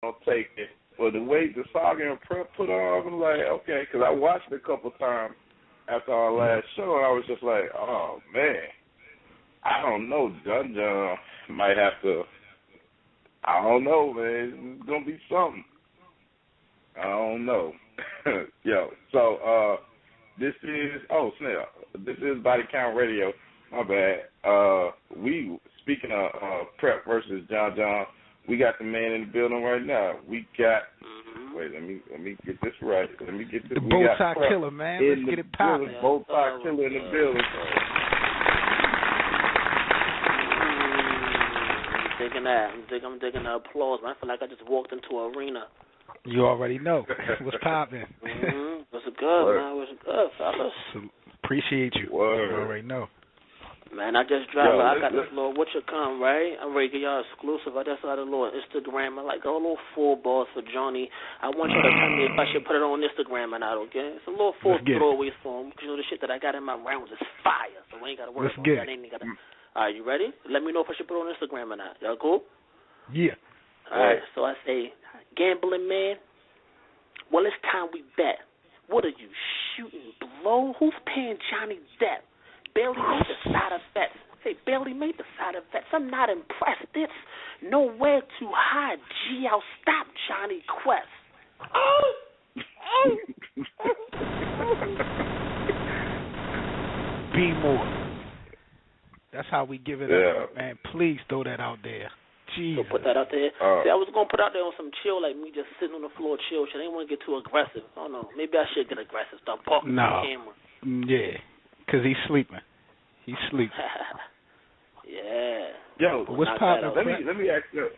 gonna take it. But the way the Saga and Prep put on, I was like, okay, because I watched it a couple times after our last show, and I was just like, oh man, I don't know, John might have to. I don't know, man. It's gonna be something. I don't know. Yo, so this is this is Body Count Radio. My bad. We speaking of Prep versus John, we got the man in the building right now. We got wait, let me get this right. Let me get this. The Bowtie Killer, man. Let's get it popping. Bowtie Killer in the building. I'm digging the applause, man. I feel like I just walked into an arena. You already know. What's popping? What's good, man? What's good, fellas? Appreciate you. Word. You already know. Man, I just dropped. I got this little what you come, right? I'm ready to get y'all exclusive. I just got a little Instagram. I like a little 4 balls for Johnny. I want you to tell me if I should put it on Instagram or not, okay? It's a little 4 throwaways for him. Because you know the shit that I got in my rounds is fire. So we ain't got to worry about that. All right, you ready? Let me know if I should put it on Instagram or not. Y'all cool? Yeah. All right, so I say, gambling man, well, it's time we bet. What are you, shooting blow? Who's paying Johnny Depp? Barely made the side of bets. Hey, barely made the side of bets. I'm not impressed. It's nowhere to hide. Gee, I'll stop Johnny Quest. Be more. That's how we give it up, man. Please throw that out there. Jesus. So put that out there. See, I was going to put out there on some chill, like me just sitting on the floor chill. I didn't want to get too aggressive. I don't know. Maybe I should get aggressive. Start talking to the camera. Yeah, because he's sleeping. He's sleeping. Yeah. Yo, what's poppin'? Let me ask you.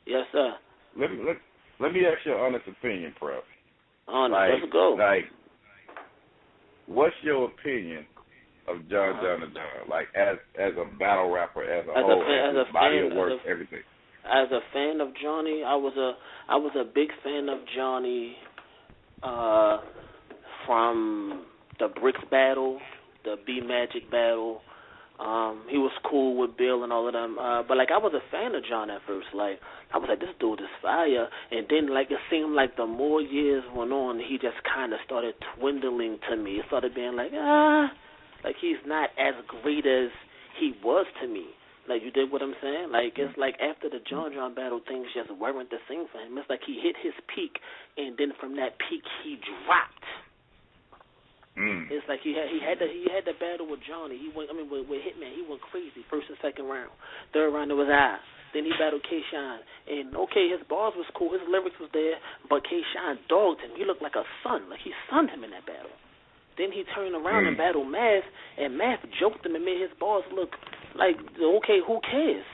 Yes, sir. Let me ask your honest opinion, Prep. Let's go. Like, what's your opinion of John, like as a battle rapper, as a whole, as a body of work, everything? As a fan of Johnny, I was a big fan of Johnny from the Bricks battle, the B Magic battle. He was cool with Bill and all of them. But like I was a fan of John at first. Like I was like, this dude is fire. And then like it seemed like the more years went on, he just kind of started dwindling to me. It started being like he's not as great as he was to me. Like, you dig what I'm saying? Like, it's like after the John battle, things just weren't the same for him. It's like he hit his peak, and then from that peak, he dropped. It's like he had the battle with Johnny. He went, with Hitman, he went crazy first and second round. Third round it was I. Then he battled K-Shine, and okay, his bars was cool, his lyrics was there, but K-Shine dogged him. He looked like a son, like he sunned him in that battle. Then he turned around and battled Math, and Math joked him and made his bars look like, okay, who cares?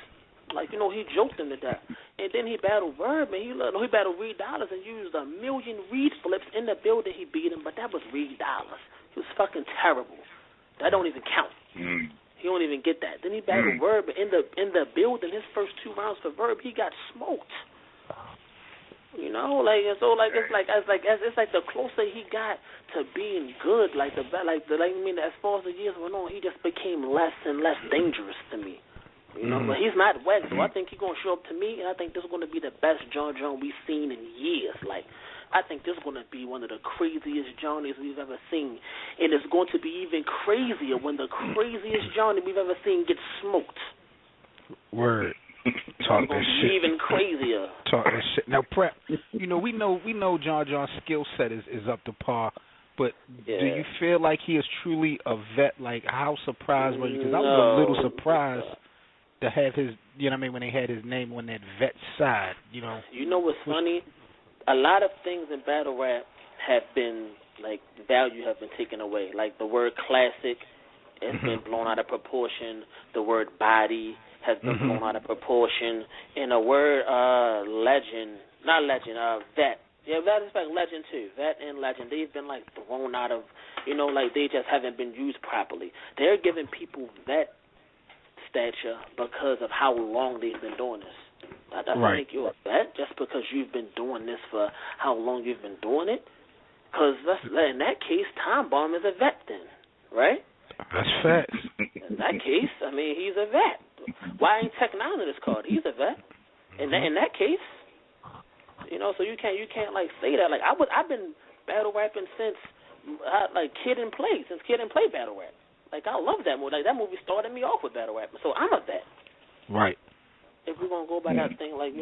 Like, you know, he joked him to death. And then he battled Verb, and he battled Reed Dollars and used 1 million Reed flips in the building. He beat him, but that was Reed Dollars. He was fucking terrible. That don't even count. He don't even get that. Then he battled Verb in the building. His first 2 rounds for Verb, he got smoked. You know, like it's like the closer he got to being good, as far as the years went on, he just became less and less dangerous to me. You know, but he's not wet, so I think he's gonna show up to me, and I think this is gonna be the best John we've seen in years. Like, I think this is gonna be one of the craziest Johnnies we've ever seen, and it's going to be even crazier when the craziest Johnny we've ever seen gets smoked. Word. Talk that shit. Even crazier. Talk that shit. Now, Prep, you know, we know John's skill set is up to par, but do you feel like he is truly a vet? Like, how surprised were you? Because I was a little surprised to have his, you know what I mean, when they had his name on that vet side, you know. You know what's funny? A lot of things in battle rap have been, like, value have been taken away. Like, the word classic has been blown out of proportion. The word body has been blown out of proportion. And the word vet. Yeah, that is like legend too. Vet and legend, they've been like thrown out of, you know, like they just haven't been used properly. They're giving people vet stature because of how long they've been doing this. That doesn't make you a vet just because you've been doing this for how long you've been doing it. Because in that case, Time Bomb is a vet then, right? That's facts. In that case, I mean, he's a vet. Why ain't Tech 9 in this card? He's a vet. in that case, so you can't like say that. Like I've been battle rapping since Kid and Play battle rap. Like I love that movie. Like that movie started me off with battle rapping. So I'm a vet. Right. If we're gonna go by that thing, like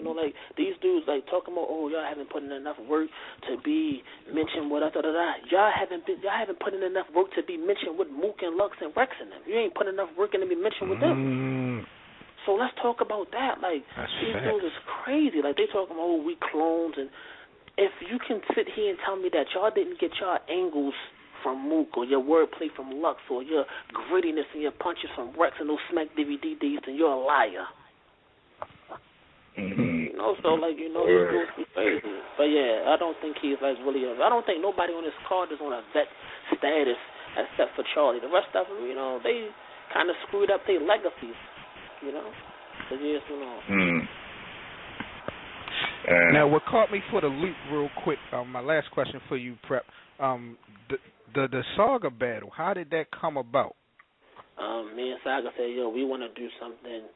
these dudes like talking about, y'all haven't put in enough work to be mentioned with Y'all haven't put in enough work to be mentioned with Mook and Lux and Rex in them. You ain't put enough work in to be mentioned with them. So let's talk about that. Like these dudes is crazy. Like they talking about we clones, and if you can sit here and tell me that y'all didn't get y'all angles from Mook or your wordplay from Lux or your grittiness and your punches from Rex and those Smack DVDs, then you're a liar. So these dudes be crazy. But yeah, I don't think he's like really. I don't think nobody on this card is on a vet status except for Charlie. The rest of them, they kind of screwed up their legacies. The years went on. Now, what caught me for the loop real quick, my last question for you, Prep, the Saga battle, how did that come about? Me and Saga said, we want to do something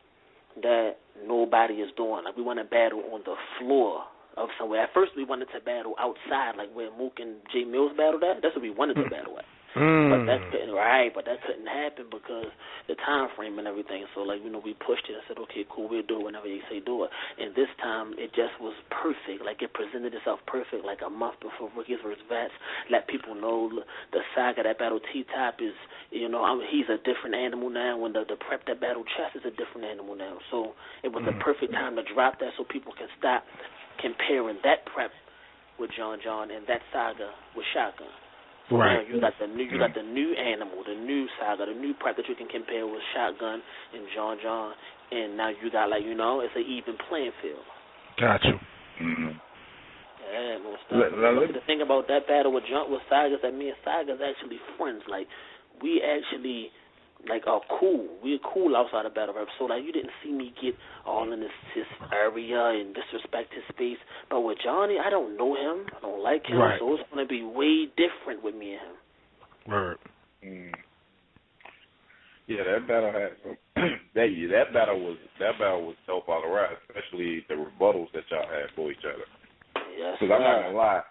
that nobody is doing. Like, we want to battle on the floor of somewhere. At first, we wanted to battle outside, like where Mook and J Mills battled at. That's what we wanted to battle at. But that couldn't happen because the time frame and everything. So we pushed it and said, okay, cool, we'll do it whenever you say do it. And this time it just was perfect. Like it presented itself perfect. Like a month before Rookies vs. Vets, let people know the Saga that battled T-Top is, he's a different animal now. When the Prep that battled Chess is a different animal now. So it was the perfect time to drop that so people can stop comparing that Prep with John and that Saga with Shotgun. So now you got the new animal, the new Saga, the new Prep that you can compare with Shotgun and John, and now you got it's an even playing field. Got you. Yeah, most definitely. The thing about that battle with Saga is that me and Saga is actually friends. Like we actually are cool. We're cool outside of battle rap. So you didn't see me get all in his area and disrespect his space. But with Johnny, I don't know him. I don't like him. Right. So it's gonna be way different with me and him. Right. Yeah, that battle had some. that battle was dope all around, especially the rebuttals that y'all had for each other. Yes. Because I'm not gonna lie,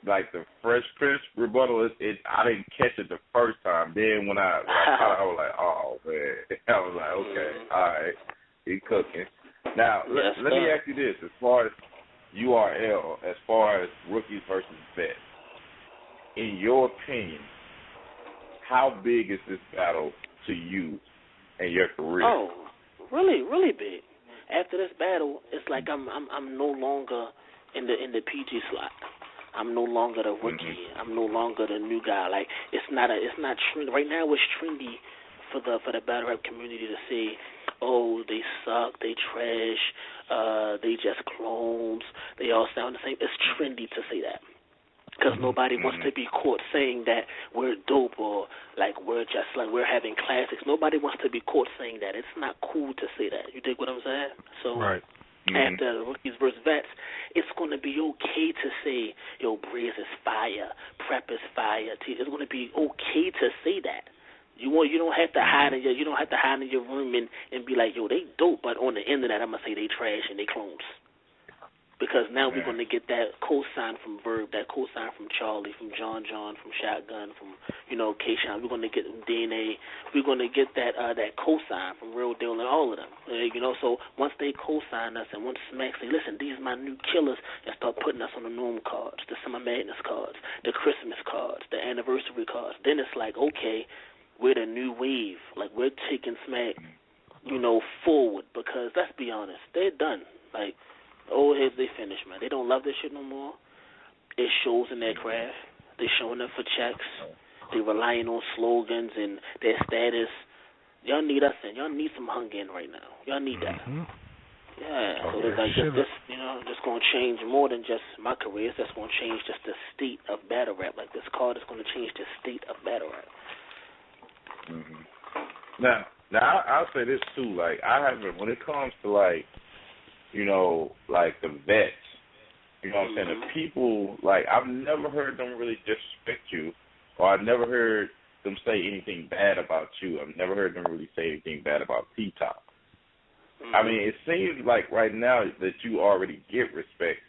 like the Fresh Prince rebuttal, I didn't catch it the first time. Then when I caught it, I was like, oh man, I was like, okay, all right, he cooking. Now let me ask you this: as far as URL, as far as Rookies versus Vets, in your opinion, how big is this battle to you and your career? Oh, really, really big. After this battle, it's like I'm no longer in the PG slot. I'm no longer the rookie. I'm no longer the new guy. Like it's not trendy right now. It's trendy for the battle rap community to say, oh, they suck, they trash, they just clones, they all sound the same. It's trendy to say that because nobody wants to be caught saying that we're dope or we're having classics. Nobody wants to be caught saying that. It's not cool to say that. You dig what I'm saying? So. Right. After Rookies vs. Vets, it's going to be okay to say, yo, Breeze is fire, Prep is fire. It's going to be okay to say that. You don't have to hide in your room and be like, yo, they dope, but on the internet I'm gonna say they trash and they clones. Because now we're going to get that cosign from Verb, that cosign from Charlie, from John, from Shotgun, from, K-Shine. We're going to get DNA. We're going to get that cosign from Real Deal and all of them. So once they cosign us and once Smack say, listen, these are my new killers, and start putting us on the Gnome cards, the Summer Madness cards, the Christmas cards, the anniversary cards, then it's like, okay, we're the new wave. Like, we're taking Smack, forward because, let's be honest, they're done. Like, old heads, they finished, man. They don't love this shit no more. It shows in their craft. They showing up for checks. They relying on slogans and their status. Y'all need us in. Y'all need some hunger in right now. Y'all need that. Yeah. So it's like this, just gonna change more than just my career. It's just gonna change just the state of battle rap. Like this card is gonna change the state of battle rap. Now I'll say this too. Like I haven't, when it comes to like the vets, what I'm saying, the people, like, I've never heard them really disrespect you, or I've never heard them say anything bad about you. I've never heard them really say anything bad about T-Top. I mean, it seems like right now that you already get respect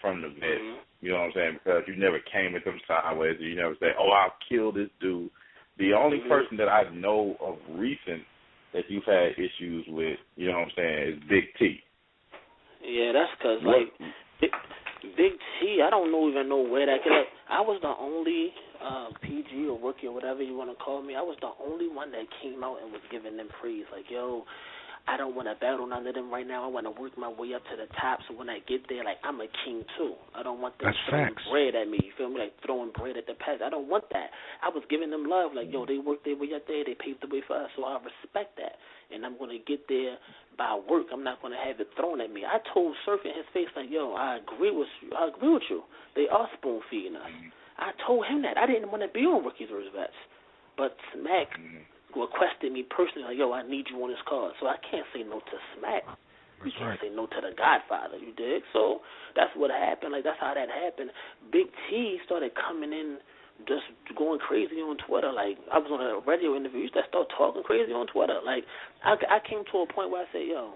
from the vets. You know what I'm saying? Because you never came at them sideways. You never say, "Oh, I'll kill this dude." The only person that I know of recent that you've had issues with, you know what I'm saying, is Big T. Yeah, that's because like Big T, I don't even know where that. Like, I was the only PG or rookie or whatever you want to call me. I was the only one that came out and was giving them praise. Like, yo, I don't want to battle none of them right now. I want to work my way up to the top. So when I get there, like, I'm a king too. I don't want them throwing bread at me. You feel me? Like throwing bread at the past. I don't want that. I was giving them love. Like, yo, they worked their way up there. They paved the way for us. So I respect that. And I'm going to get there by work. I'm not going to have it thrown at me. I told Surf in his face, like, yo, I agree with you. They are spoon feeding us. I told him that. I didn't want to be on Rookies vs. Vets. But Smack requested me personally, like, yo, I need you on this card. So I can't say no to Smack. You can't say no to the Godfather, you dig? So that's what happened. Like, that's how that happened. Big T started coming in just going crazy on Twitter. Like, I was on a radio interview. That started talking crazy on Twitter. Like, I came to a point where I said, yo,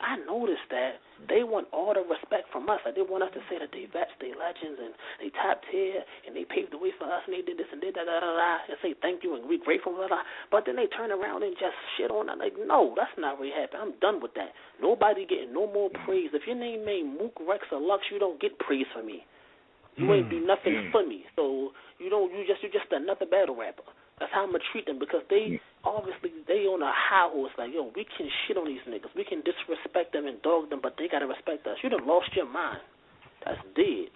I noticed that they want all the respect from us. Like, they want us to say that they vets, they legends, and they top tier, and they paved the way for us, and they did this and did that, and say thank you and we grateful, but then they turn around and just shit on us. Like, no, that's not really happening. I'm done with that. Nobody getting no more praise. If your name ain't Mook, Rex, or Lux, you don't get praise from me. You ain't do nothing for me. So you're just another battle rapper. That's how I'm going to treat them, because they obviously on a high horse. Like, yo, we can shit on these niggas. We can disrespect them and dog them, but they got to respect us. You done lost your mind. That's dead.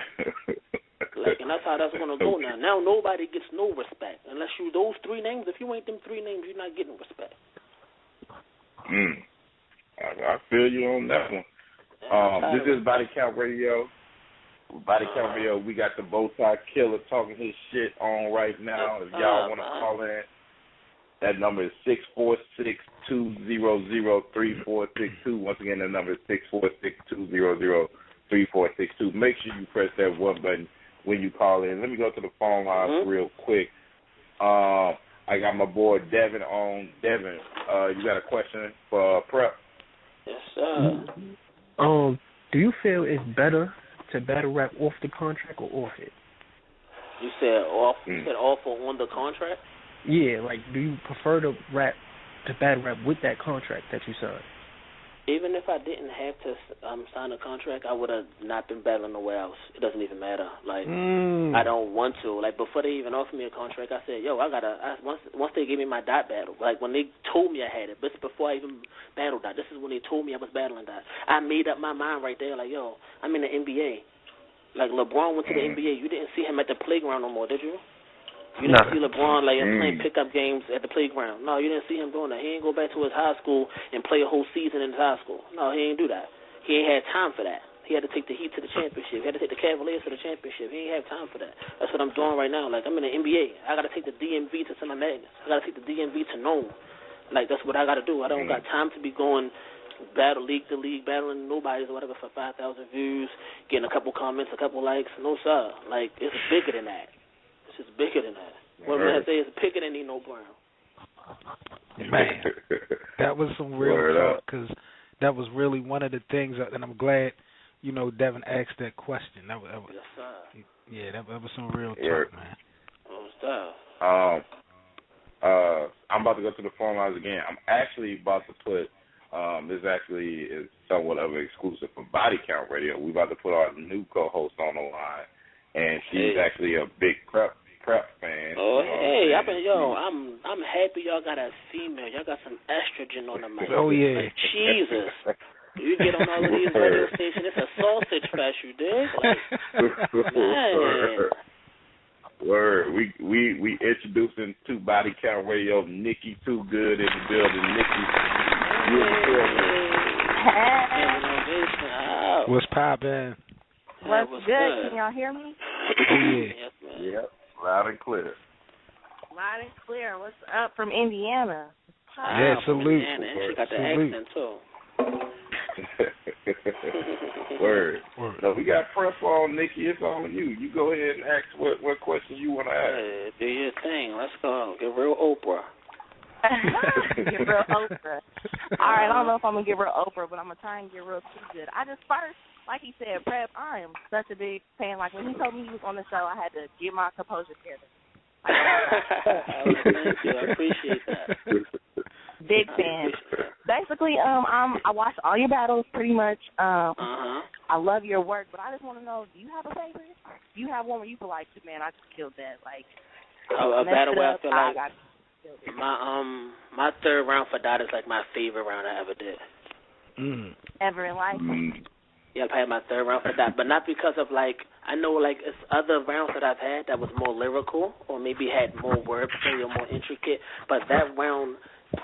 Like, and that's how that's going to go now. Now nobody gets no respect. Unless you those three names. If you ain't them three names, you're not getting respect. I feel you on that one. This is Body Count Radio. Body Count Radio, we got the Bowtie Killer talking his shit on right now. If y'all want to call in, that number is 646-200-3462. Once again, the number is 646-200-3462. Make sure you press that one button when you call in. Let me go to the phone line real quick. I got my boy Devin on. Devin, you got a question for Prep? Yes, sir. Do you feel it's better to battle rap off the contract or off it? You said off. You said off or on the contract? Yeah, like, do you prefer to battle rap with that contract that you signed? Even if I didn't have to sign a contract, I would have not been battling nowhere else. It doesn't even matter. Like, I don't want to. Like, before they even offered me a contract, I said, yo, once they gave me my dot battle, like, when they told me I had it, but before I even battled that, this is when they told me I was battling that. I made up my mind right there, like, yo, I'm in the NBA. Like, LeBron went to the NBA. You didn't see him at the playground no more, did you? You didn't see LeBron like playing pickup games at the playground. No, you didn't see him doing that. He ain't go back to his high school and play a whole season in his high school. No, he ain't do that. He ain't had time for that. He had to take the Heat to the championship. He had to take the Cavaliers to the championship. He ain't have time for that. That's what I'm doing right now. Like, I'm in the NBA. I got to take the DMV to Summer Madness. I got to take the DMV to Nome. Like, that's what I got to do. I don't got time to be going battle league to league, battling nobody's or whatever for 5,000 views, getting a couple comments, a couple likes. No, sir. Like, it's bigger than that. It's just bigger than that. What I'm going to say is bigger than Nino Brown. Man, that was some real talk, because that was really one of the things, and I'm glad, you know, Devin asked that question. That was yes, sir. Yeah, that was some real talk, man. I'm about to go to the phone lines again. I'm actually about to put, this actually is somewhat of an exclusive for Body Count Radio. We're about to put our new co-host on the line, and she's actually a big prep fan. Oh, hey, I'm happy y'all got a female. Y'all got some estrogen on the mic. Oh, yeah. Like, Jesus. You get on all of these radio stations, it's a sausage fest, you dig? Like, man. Word. We introducing to Body Count Radio, Nikki Too Good in the building. Nikki, you in the building. What's poppin'? What's good? Can y'all hear me? Oh, yeah. Yes, man. Yep. Loud and clear. Loud and clear. What's up from Indiana? Yeah, salute. And she got the accent, too. Word. So we got prep on, Nikki. It's on you. You go ahead and ask what question you want to ask. Do your thing. Let's go. Get real Oprah. Get real Oprah. All right, I don't know if I'm going to get real Oprah, but I'm going to try and get real too good. I just first, like he said, Prep, I am such a big fan. Like, when he told me he was on the show, I had to get my composure together. Like, thank you. I appreciate that. Big fan. Basically, I watch all your battles pretty much. I love your work, but I just want to know, do you have a favorite? Do you have one where you feel like, man, I just killed that? Like, a battle where I feel like my third round for that is like my favorite round I ever did. Ever in life? Yeah, I've had my third round for that, but not because of like, I know like it's other rounds that I've had that was more lyrical or maybe had more wordplay or more intricate, but that round,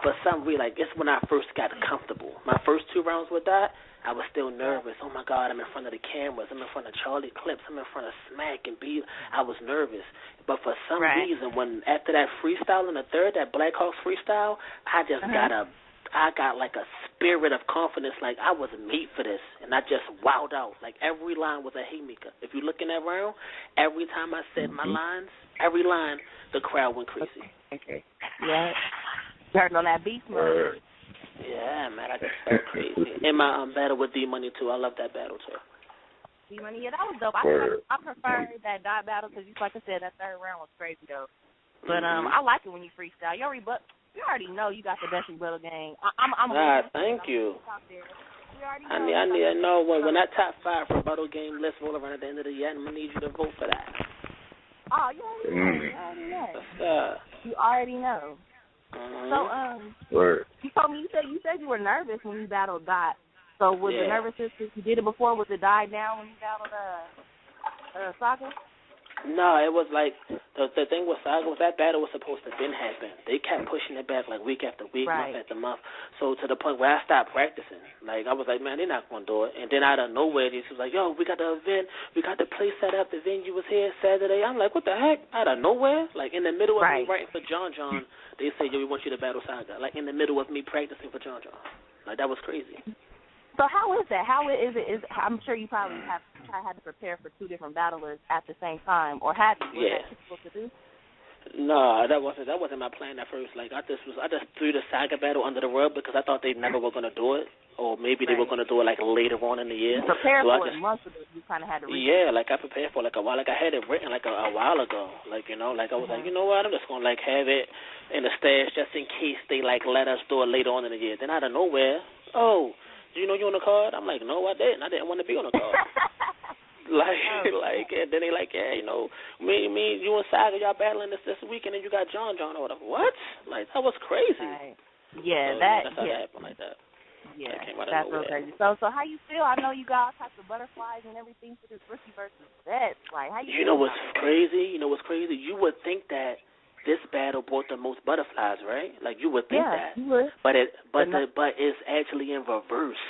for some reason, like it's when I first got comfortable. My first two rounds with that, I was still nervous. Oh my God, I'm in front of the cameras. I'm in front of Charlie Clips. I'm in front of Smack and B. I was nervous. But for some reason, when after that freestyle in the third, that Black Hawks freestyle, I just I got like a spirit of confidence, like I was made for this, and I just wowed out. Like every line was a haymaker. If you look in that round, every time I said my lines, every line, the crowd went crazy. Okay. Yeah. You heard on that beast mode. Yeah, man, I just felt crazy. And my battle with D-Money, too. I love that battle, too. D-Money, yeah, that was dope. I prefer that dot battle because, like I said, that third round was crazy, though. But I like it when you freestyle. You already know you got the best rebuttal game. Thank you. I know when that top 5 rebuttal game list roll around at the end of the year, I'm going to need you to vote for that. Oh, you already know. You already know. So, you told me, you said you were nervous when you battled Dot. So was the nervousness, if you did it before, was it died down when you battled Saga? No, it was like, the thing with Saga was that battle was supposed to have been happen. They kept pushing it back like week after week, month after month. So to the point where I stopped practicing. Like, I was like, man, they're not going to do it. And then out of nowhere, they was like, yo, we got the event. We got the place set up. The venue was here Saturday. I'm like, what the heck? Out of nowhere? Like, in the middle of me writing for John, they say, yo, we want you to battle Saga. Like, in the middle of me practicing for John. Like, that was crazy. So how is that? How is it? I'm sure you probably had to prepare for 2 different battlers at the same time, or had to? Was that difficult to do? No, that wasn't my plan at first. Like I just threw the Saga battle under the rug because I thought they never were gonna do it, or maybe they were gonna do it like later on in the year. You prepared for it months ago. You kind of had to read it. Like I prepared for it like a while. Like I had it written like a while ago. Like I was like, you know what? I'm just gonna like have it in the stash just in case they like let us do it later on in the year. Then out of nowhere, do you know you on the card? I'm like, no, I didn't. I didn't want to be on the card. And then they like, yeah, me, you and Saga, y'all battling this weekend, and you got John or whatever. What? Like, that was crazy. Right. Yeah, so, that's how that happened like that. Yeah, that's real crazy. So how you feel? I know you got all types of butterflies and everything for this rookie versus vets. Like, how you feel? You know what's crazy? You would think that this battle brought the most butterflies, right? Like you would think that, you would. But it's actually in reverse,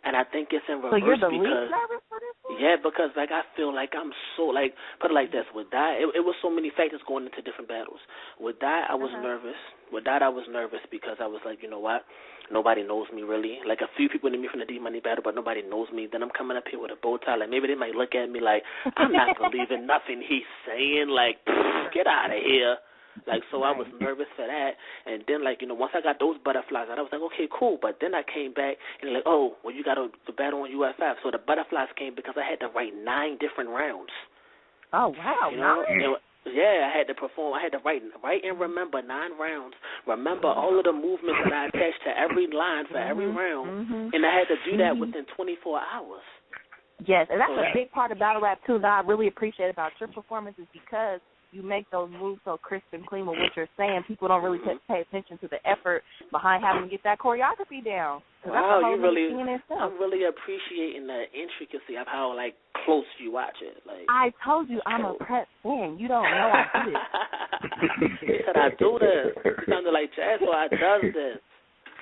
and I think it's in reverse so you're the because least nervous for this one? Yeah, because like I feel like I'm so like put it like this. With that, it was so many factors going into different battles. With that, I was nervous. With that, I was nervous because I was like, you know what? Nobody knows me really. Like a few people knew me from the D-Money battle, but nobody knows me. Then I'm coming up here with a bow tie. Like maybe they might look at me like I'm not believing nothing he's saying. Like get out of here. Like so, I was nervous for that. And then like once I got those butterflies, I was like, okay, cool. But then I came back and like, oh, well, you got to battle on UF5. So the butterflies came because I had to write 9 different rounds. Oh wow! Yeah, I had to perform. I had to write and remember 9 rounds. Remember all of the movements that I attached to every line for every round, and I had to do that within 24 hours. Yes, and that's a big part of battle rap too. That I really appreciate about your performances because you make those moves so crisp and clean with what you're saying. People don't really pay attention to the effort behind having to get that choreography down. Wow, I'm really appreciating the intricacy of how like close you watch it. Like I told you, I'm a prep fan. You don't know I do this. He said I do this. You sounded like Jazz, so I does this.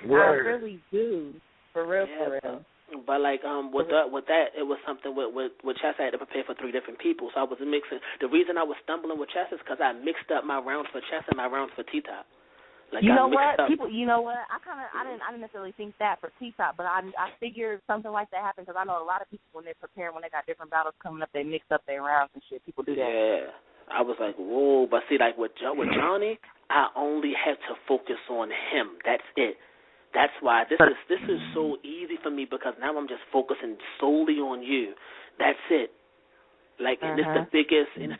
Word. I really do. For real, for real. But like with that, it was something with Chess. I had to prepare for 3 different people, so I was mixing. The reason I was stumbling with Chess is because I mixed up my rounds for Chess and my rounds for T-Top. Like you know what? People, you know what? I didn't necessarily think that for T-Top, but I figured something like that happened because I know a lot of people when they're preparing, when they got different battles coming up, they mix up their rounds and shit. People do that. Yeah. I was like, whoa. But see, like with Johnny, I only have to focus on him. That's it. That's why this is so easy for me, because now I'm just focusing solely on you. That's it. Like, and it's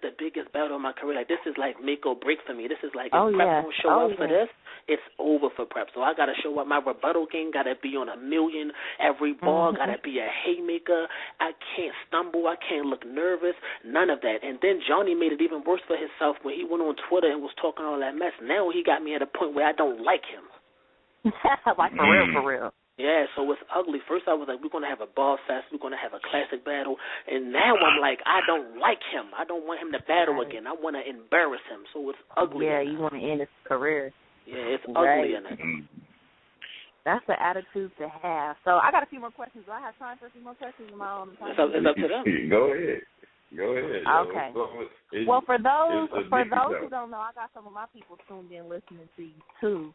the biggest battle of my career. Like, this is like make or break for me. This is like, if Prep don't show up for this, it's over for Prep. So I gotta show up. My rebuttal game gotta be on 1,000,000. Every ball gotta be a haymaker. I can't stumble. I can't look nervous. None of that. And then Johnny made it even worse for himself when he went on Twitter and was talking all that mess. Now he got me at a point where I don't like him. Like, for real. Yeah, so it's ugly. First I was like, we're going to have a ball fest, we're going to have a classic battle, and now I'm like, I don't like him. I don't want him to battle again. I want to embarrass him. So it's ugly. Yeah, you want to end his career. Yeah, it's ugly in it. That's the attitude to have. So I got a few more questions. Do I have time for a few more questions? Am I on time? It's up to them. Go ahead. Okay. Well, for those who don't know, I got some of my people tuned in listening to you too.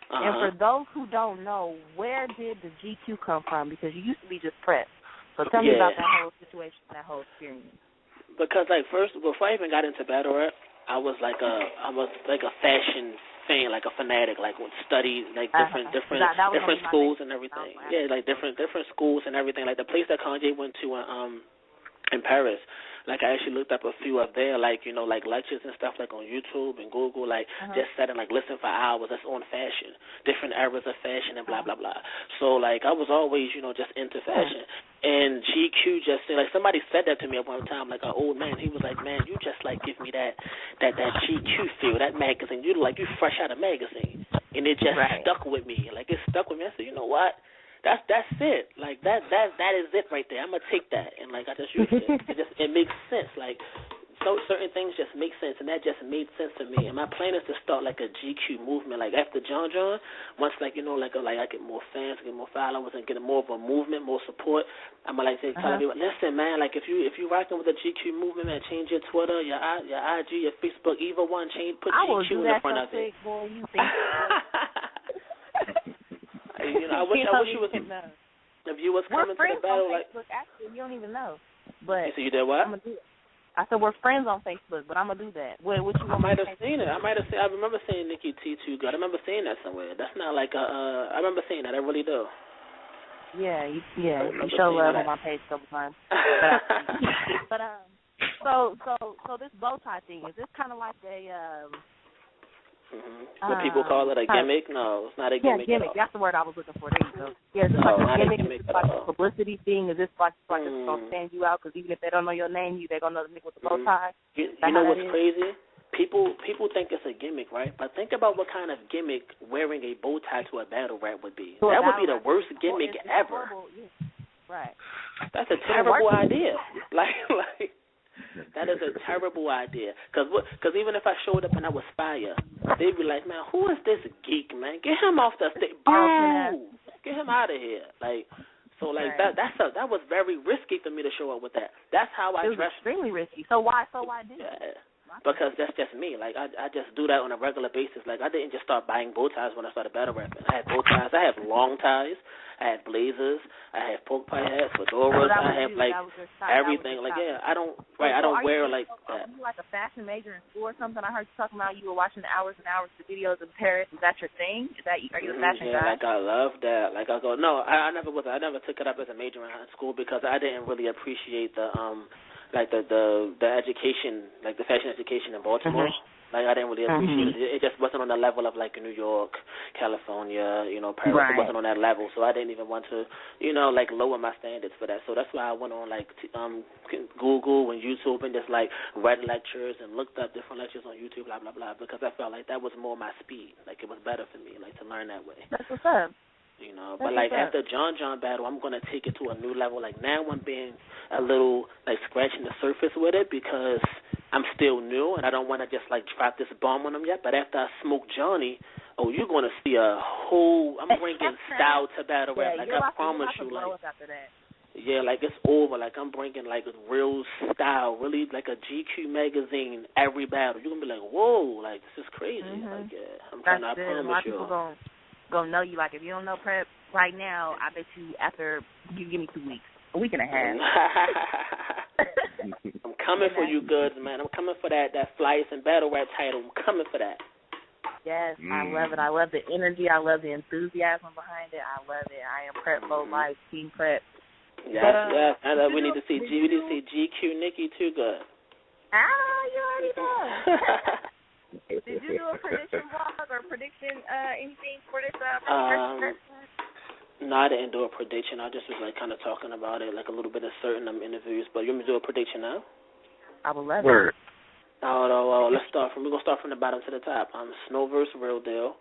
And for those who don't know, where did the GQ come from? Because you used to be just Prep. So tell me about that whole situation, that whole experience. Because like first, before I even got into battle rap, I was like a fashion fan, like a fanatic, like would study like different schools and everything. Yeah, like different schools and everything. Like the place that Kanye went to in Paris. Like, I actually looked up a few up there, like, you know, like lectures and stuff, like on YouTube and Google, like just sat and, like, listen for hours. That's on fashion, different eras of fashion and blah, blah, blah. So, like, I was always, you know, just into fashion. And GQ just said, like, somebody said that to me at one time, like an old man. He was like, man, you just, like, give me that GQ feel, that magazine. You like, you fresh out of magazine. And it just stuck with me. Like, it stuck with me. I said, you know what? That's it. Like that is it right there. I'm gonna take that and like I just use it. It makes sense. Like so certain things just make sense, and that just made sense to me. And my plan is to start like a GQ movement. Like after John, once like you know like I get more fans, get more followers, and get more of a movement, more support. I'm gonna like say tell people, listen, man. Like if you rocking with the GQ movement, man, change your Twitter, your IG, your Facebook, either one. Put GQ in the front of it. Boy, you think you know, I wish you was. If you was coming to the battle, like actually, you don't even know. But so you did what? I'm gonna do it. I said we're friends on Facebook, but I'm gonna do that. What you want? I might have seen it. I remember seeing Nikki T2 good. I remember seeing that somewhere. That's not like I remember seeing that. I really do. Yeah, you show love on my page a couple times. But so this bow tie thing, is this kind of like a What people call it a gimmick? No, it's not a gimmick. Yeah, gimmick. That's the word I was looking for. There you go. Yeah, is this like a gimmick? Is this like a publicity thing? Is this like it's going to stand you out? Because even if they don't know your name, they're going to know the nigga with the bow tie. You know what's crazy? People think it's a gimmick, right? But think about what kind of gimmick wearing a bow tie to a battle rap would be. That would be the worst gimmick ever. Right. That's a terrible idea. Like. That is a terrible idea. Because even if I showed up and I was fire, they'd be like, man, who is this geek, man? Get him off the stage. Get him out of here. Like, so like that was very risky for me to show up with that. That's how I dress. It was extremely risky. So why did you? Because that's just me. Like, I just do that on a regular basis. Like, I didn't just start buying bow ties when I started battle rapping. I had bow ties. I have long ties. I have blazers. I have pork pie hats, fedoras. I have, like, everything. Like, yeah, I don't wear, like, that. Are you, like, a fashion major in school or something? I heard you talking about you were watching the hours and hours of videos in Paris. Is that your thing? Are you a fashion guy? Like, I love that. Like, I go, no, I never was. I never took it up as a major in high school because I didn't really appreciate the education, like the fashion education in Baltimore. Like I didn't really appreciate it. It just wasn't on the level of like New York, California, you know, Paris. Right. It wasn't on that level, so I didn't even want to, you know, like lower my standards for that. So that's why I went on like Google and YouTube and just like read lectures and looked up different lectures on YouTube, blah blah blah, because I felt like that was more my speed. Like it was better for me, like to learn that way. That's what's up. You know, but like after John battle, I'm gonna take it to a new level. Like now I'm being a little like scratching the surface with it because I'm still new and I don't want to just like drop this bomb on them yet. But after I smoke Johnny, you're gonna see a whole. I'm bringing style to battle rap. Like I promise you, like yeah, like it's over. Like I'm bringing like real style, really like a GQ magazine every battle. You're gonna be like, whoa, like this is crazy. Like yeah, I promise you. Gonna know you. Like if you don't know Prep right now, I bet you after you give me 2 weeks, a week and a half. I'm coming for you, goods, man. I'm coming for that flyest and battle rap title. I'm coming for that. Yes, I love it. I love the energy. I love the enthusiasm behind it. I love it. I am Prep Low Life, Team Prep. Yes. And we need to see GQ Nikki too. Good. You already know. Did you do a prediction blog or prediction anything for this? No, I didn't do a prediction. I just was like kind of talking about it, like a little bit of certain interviews. But you want me to do a prediction now? I would love it. Well, we're gonna start from the bottom to the top. Snow versus Real Deal.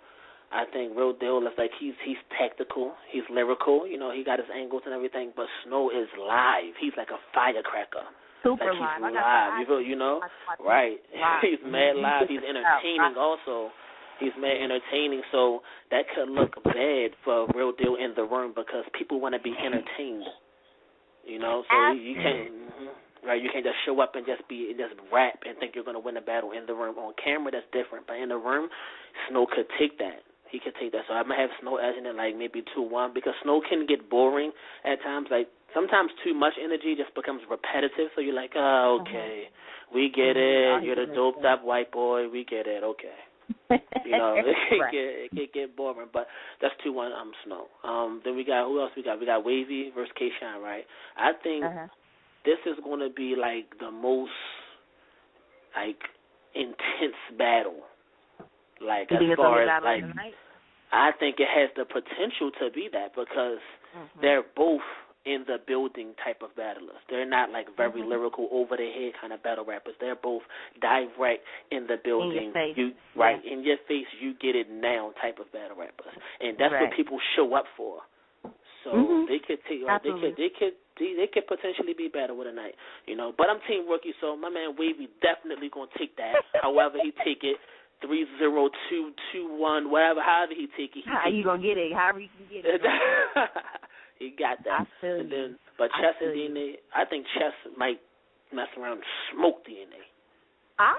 I think Real Deal is like he's tactical, he's lyrical, you know, he got his angles and everything. But Snow is live. He's like a firecracker. Super like live. He's live. You know, right? He's mad live. He's entertaining also. He's mad entertaining. So that could look bad for Real Deal in the room because people want to be entertained. You know, so you can't. Right, you can't just show up and just rap and think you're going to win a battle in the room. On camera, that's different. But in the room, Snow could take that. He could take that. So I'm going to have Snow edging it like maybe 2-1 because Snow can get boring at times. Like sometimes too much energy just becomes repetitive. So you're like, oh, okay, we get it. You're the doped up white boy. We get it. Okay. You know, it can get boring. But that's 2-1. Snow. Then we got, who else we got? We got Wavy versus K-Shine, right? I think... This is going to be, like, the most, like, intense battle. Like, as far as, like, I think it has the potential to be that because they're both in the building type of battlers. They're not, like, very lyrical, over-the-head kind of battle rappers. They're both direct in the building. In your face. In your face, you get it now type of battle rappers. And that's what people show up for. So they could take, they could potentially be better with a night, you know. But I'm Team Rookie, so my man Wavy definitely gonna take that. However he take it, 3-0, 2-1, whatever. However he take it. How you gonna get it? However you can get it. He got that. But Chess and DNA, I think Chess might mess around and smoke DNA. I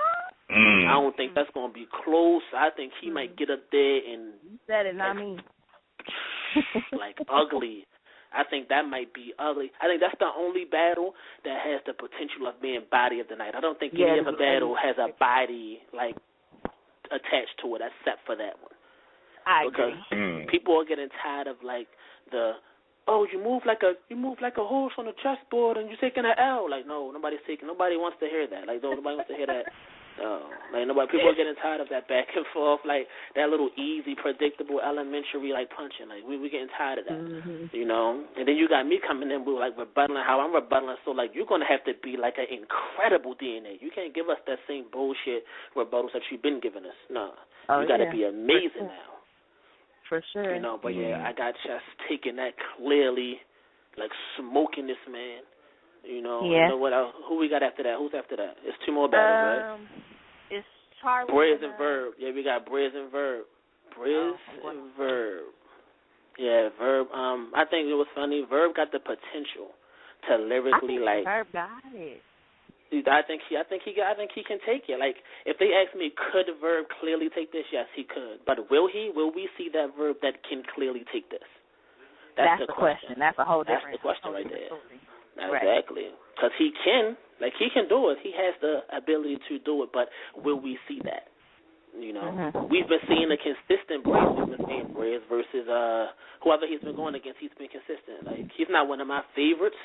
don't think that's gonna be close. I think he might get up there and. You said it, not me. Like ugly. I think that might be ugly. I think that's the only battle that has the potential of being body of the night. I don't think any other battle has a body like attached to it except for that one. Because people are getting tired of like you move like a horse on a chessboard and you're taking an L. Like nobody wants to hear that. Like nobody wants to hear that. People are getting tired of that back and forth, like that little easy, predictable, elementary, like punching. Like we're getting tired of that, you know. And then you got me coming in with like rebuttaling how I'm rebuttaling. So like you're gonna have to be like an incredible DNA. You can't give us that same bullshit rebuttals that you've been giving us. No, you got to be amazing now. For sure. You know, but I got just taking that clearly, like smoking this man. You know, you know what else? Who we got after that? Who's after that? It's 2 more battles, right? It's Charlie. Briz and Verb. Yeah, we got Briz and Verb. And Verb. Yeah, Verb. I think it was funny. Verb got the potential to lyrically Verb got it. I think he can take it. Like if they ask me, could Verb clearly take this? Yes, he could. But will he? Will we see that Verb that can clearly take this? That's the question. That's a whole different. That's the question right there. Story. Exactly. Because he can do it. He has the ability to do it, but will we see that? You know, we've been seeing a consistent Briz. We've been seeing Briz versus whoever he's been going against. He's been consistent. Like he's not one of my favorites,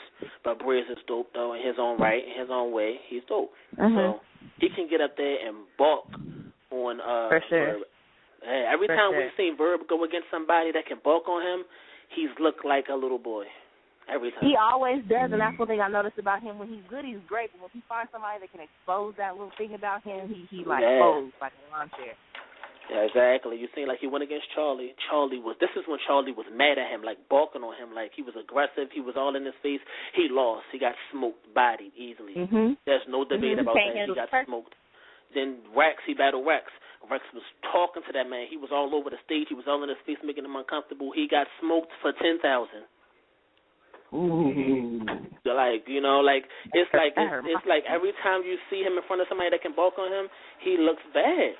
but Briz is dope though in his own right, in his own way. He's dope. So he can get up there and balk on for sure. Verb. Hey, every time we've seen Verb go against somebody that can balk on him, he's looked like a little boy. Every time. He always does, and that's one thing I noticed about him. When he's good, he's great. But when he finds somebody that can expose that little thing about him, he like folds like a lawn chair. Yeah, exactly. You see, like he went against Charlie. This is when Charlie was mad at him, like balking on him, like he was aggressive. He was all in his face. He lost. He got smoked, bodied easily. There's no debate about that. He got smoked. Then Rex, he battled Rex. Rex was talking to that man. He was all over the stage. He was all in his face, making him uncomfortable. He got smoked for 10,000. Like, you know, like it's like every time you see him in front of somebody that can balk on him, he looks bad.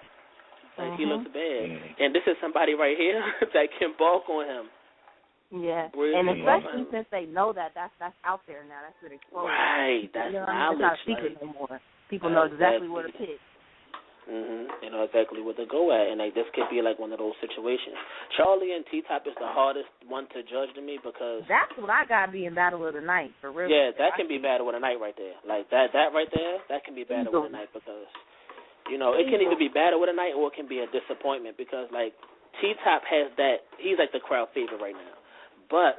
Like he looks bad. And this is somebody right here that can balk on him. Yeah. And especially since they know that's out there now. That's been exposed. Right. That's knowledge. It's not a secret no more. People know exactly where to pick. You know exactly what to go at, and like this could be like one of those situations. Charlie and T-Top is the hardest one to judge to me because that's what I gotta be in Battle of the Night for real. Yeah, that can be Battle of the Night right there. Like that right there, that can be Battle of the Night because you know it can either be Battle of the Night or it can be a disappointment because like T-Top has that, he's like the crowd favorite right now, but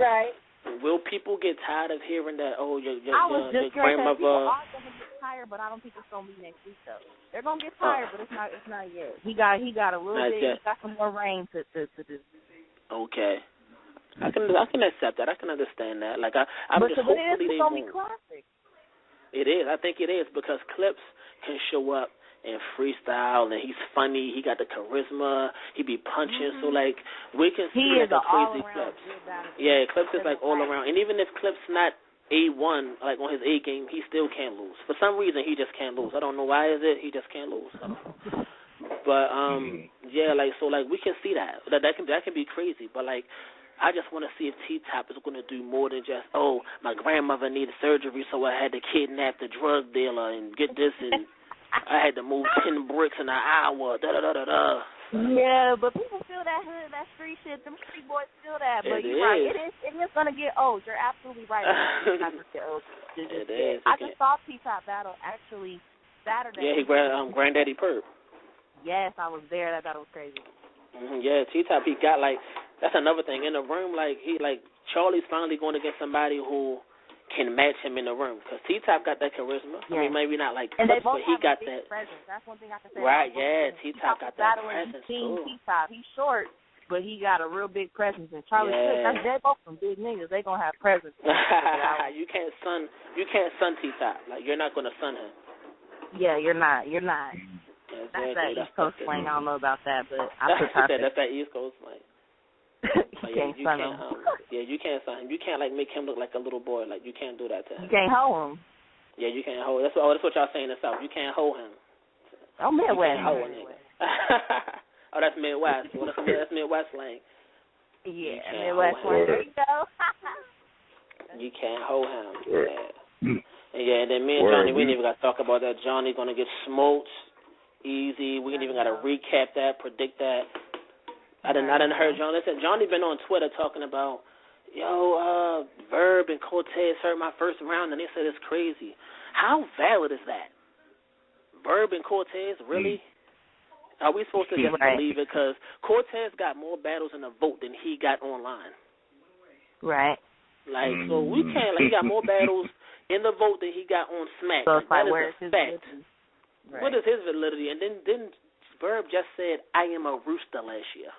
will people get tired of hearing that? Oh, your grandmother. People are gonna get tired, but I don't think it's gonna be next week though. They're gonna get tired, but it's not yet. He got a little bit. He got some more rain to do. Okay, I can accept that. I can understand that. Like I'm just hopefully they won't. It's gonna be classic. It is. I think it is because Clips can show up and freestyle, and he's funny. He got the charisma. He be punching. So like we can see like a crazy Clips. Yeah, Clips is like all around. And even if Clips not A1, like on his A game, he still can't lose. For some reason, he just can't lose. I don't know why is it. He just can't lose. I don't know. But yeah, like so, like we can see that can be crazy. But like, I just want to see if T-Top is going to do more than just my grandmother needed surgery, so I had to kidnap the drug dealer and get this, and I had to move 10 bricks in an hour. Da da da da da. Yeah, but people feel that hood, that street shit. Them street boys feel that. But you're right. It is going to get old. You're absolutely right. It is. I just saw T-Top battle actually Saturday. Yeah, he Granddaddy Perp. Yes, I was there. That battle was crazy. Yeah, T-Top, he got like, that's another thing. In the room, like, Charlie's finally going against somebody who can match him in the room because T-Top got that charisma. Yeah. I mean, maybe not like Clips, but he got that presence. That's one thing I can say. Right? Yeah, T-Top got that presence too. T-Top, he's short, but he got a real big presence. And Charlie, they're both some big niggas. They gonna have presence. You can't sun T-Top. Like you're not gonna sun him. Yeah, you're not. Exactly. That's that East Coast slang. I don't know about that, but that's that East Coast slang. You can't sun him. You can't sun him. You can't like make him look like a little boy. Like you can't do that to him. You can't hold him. Yeah, you can't hold. That's what y'all saying in the South. You can't hold him. Oh, Midwest. You can't hold a nigga. Oh, that's Midwest. Well, that's Midwest slang. Yeah, Midwest slang. There you go. You can't hold him. Yeah. And then me and Johnny, we ain't even got to talk about that. Johnny gonna get smoked easy. We ain't even got to recap that, predict that. I didn't heard Johnny. Listen, Johnny been on Twitter talking about, Verb and Cortez hurt my first round, and they said it's crazy. How valid is that? Verb and Cortez, really? Are we supposed to just believe it? Because Cortez got more battles in the vote than he got online. Right. Like, so we can't, he got more battles in the vote than he got on Smack. So it's that like, is a fact. Right. What is his validity? And then Verb just said, I am a rooster last year.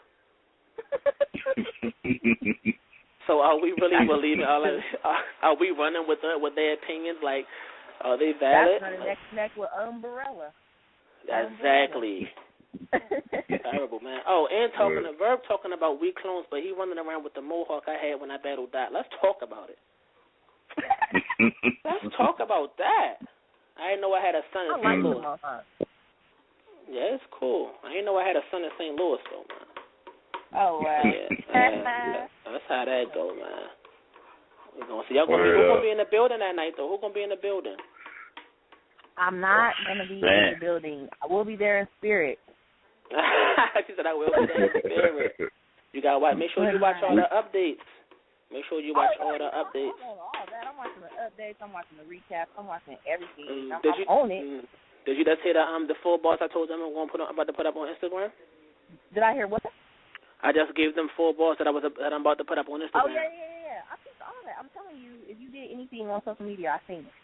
So are we really believing? Are we running with their opinions? Like, are they valid? That's the next with Umbrella. Exactly. Terrible, man. Oh, and Verb talking about weak clones, but he running around with the mohawk I had when I battled Dot. Let's talk about it. Let's talk about that. I didn't know I had a son in St. Louis. Yeah, it's cool. I didn't know I had a son in St. Louis, though, man. Oh, wow. Yeah, that's how that go, man. We're gonna see. Who's gonna be in the building that night, though? Who's gonna be in the building? I'm not gonna be in the building. I will be there in spirit. She said I will be there in spirit. You gotta watch. Make sure you watch all the updates. Make sure you watch all the updates. All that. I'm watching the updates. I'm watching the recaps. I'm watching everything. I'm on it. Did you just hear the full boss I told them I'm about to put up on Instagram? Did I hear what? I just gave them full boss that I'm about to put up on Instagram. Oh yeah. I think all that. I'm telling you, if you did anything on social media, I seen it.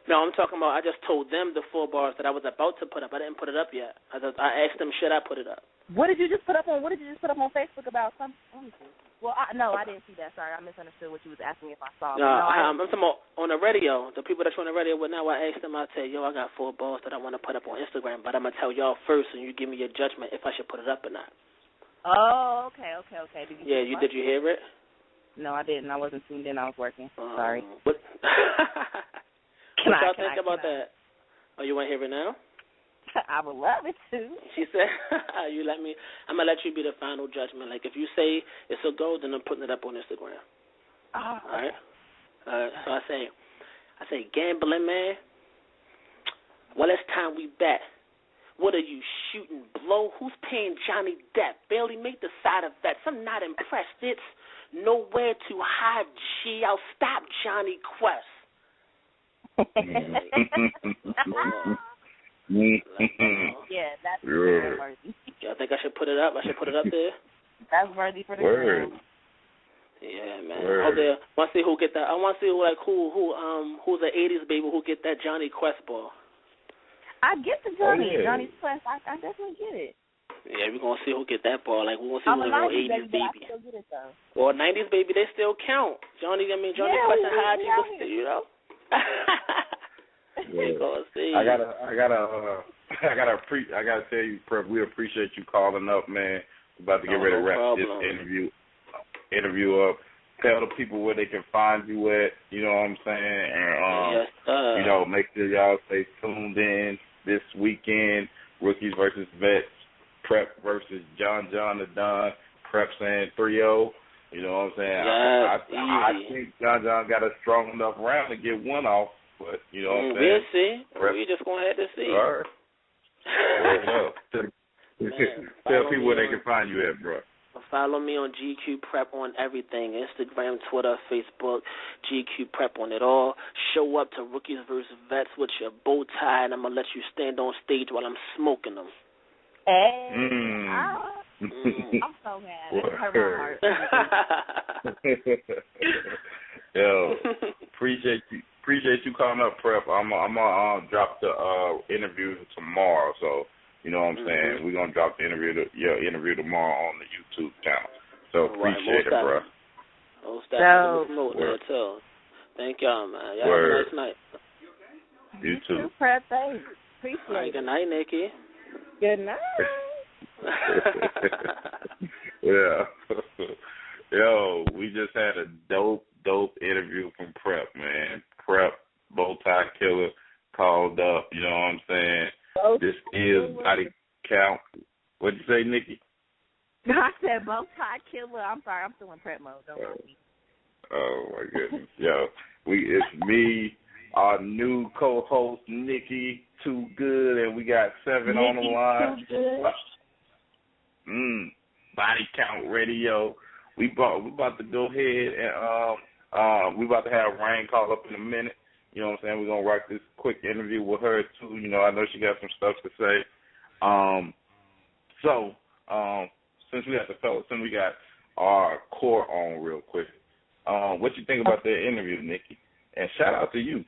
No, I'm talking about I just told them the full bars that I was about to put up. I didn't put it up yet. I asked them, should I put it up? What did you just put up on Facebook about something? Well, I didn't see that. Sorry, I misunderstood what you was asking me if I saw it. I'm talking about on the radio. The people that's on the radio with now, I asked them, I said, I got 4 bars that I want to put up on Instagram, but I'm going to tell y'all first, and you give me your judgment if I should put it up or not. Oh, okay. Did you hear it? No, I didn't. I wasn't tuned in. I was working. Sorry. What y'all think about that? Oh, you want to hear it now? I would love it to. She said, I'm going to let you be the final judgment. Like, if you say it's a go, then I'm putting it up on Instagram. All right? So I say, gambling, man. Well, it's time we bet. What are you shooting, blow? Who's paying Johnny Depp? Barely make the side effects. I'm not impressed. It's nowhere to hide, G. I'll stop Johnny Quest. Yeah, that's worthy. I think I should put it up. I should put it up there. That's worthy for the Word. Yeah, man. Oh, there. I want to see who get that. I want to see who's the '80s baby who get that Johnny Quest ball. I get the Johnny Quest. I definitely get it. Yeah, we're gonna see who get that ball. Like we're gonna see who's the real '80s baby. I still get it though. Well, '90s baby, they still count. Johnny Quest and Haji was still, you know. Yeah. I gotta tell you, Prep, we appreciate you calling up, man. We're about to get ready to wrap this interview up. Tell the people where they can find you at, you know what I'm saying? And, you know, make sure y'all stay tuned in this weekend. Rookies versus Vets, Prep versus John the Don, Prep saying 3-0. You know what I'm saying? I think John got a strong enough round to get one off, but you know what I'm saying? We'll see. We just going to have to see. All right. Tell people where they can find you at, bro. Follow me on GQPrep on everything. Instagram, Twitter, Facebook, GQPrep on it all. Show up to Rookies versus Vets with your bow tie, and I'm going to let you stand on stage while I'm smoking them. Hey. I'm so mad. It hurt my heart. Yo, appreciate you calling up, Prep. I'm gonna drop the interview tomorrow, so you know what I'm saying. We're gonna drop the interview tomorrow on the YouTube channel. So appreciate it, bro. Thank y'all, man. Y'all have a nice night. You too. Prep, thanks. Appreciate it. Good night, Nikki. Good night. Yeah. Yo, we just had a dope interview from Prep, man. Prep, Bowtie Killer called up, you know what I'm saying? This is Body Count. What'd you say, Nikki? I said Bowtie Killer. I'm sorry, I'm still in Prep mode. Don't mind me. Oh, my goodness. Yo, it's me, our new co-host, Nikki, Too Good, and we got 7 on the line. Too Good. Body Count Radio. We about to go ahead and we about to have Rain call up in a minute. You know what I'm saying? We're gonna rock this quick interview with her too. You know, I know she got some stuff to say. Since we got the fellas, since we got our core on real quick, what you think about that interview, Nikki? And shout out to you,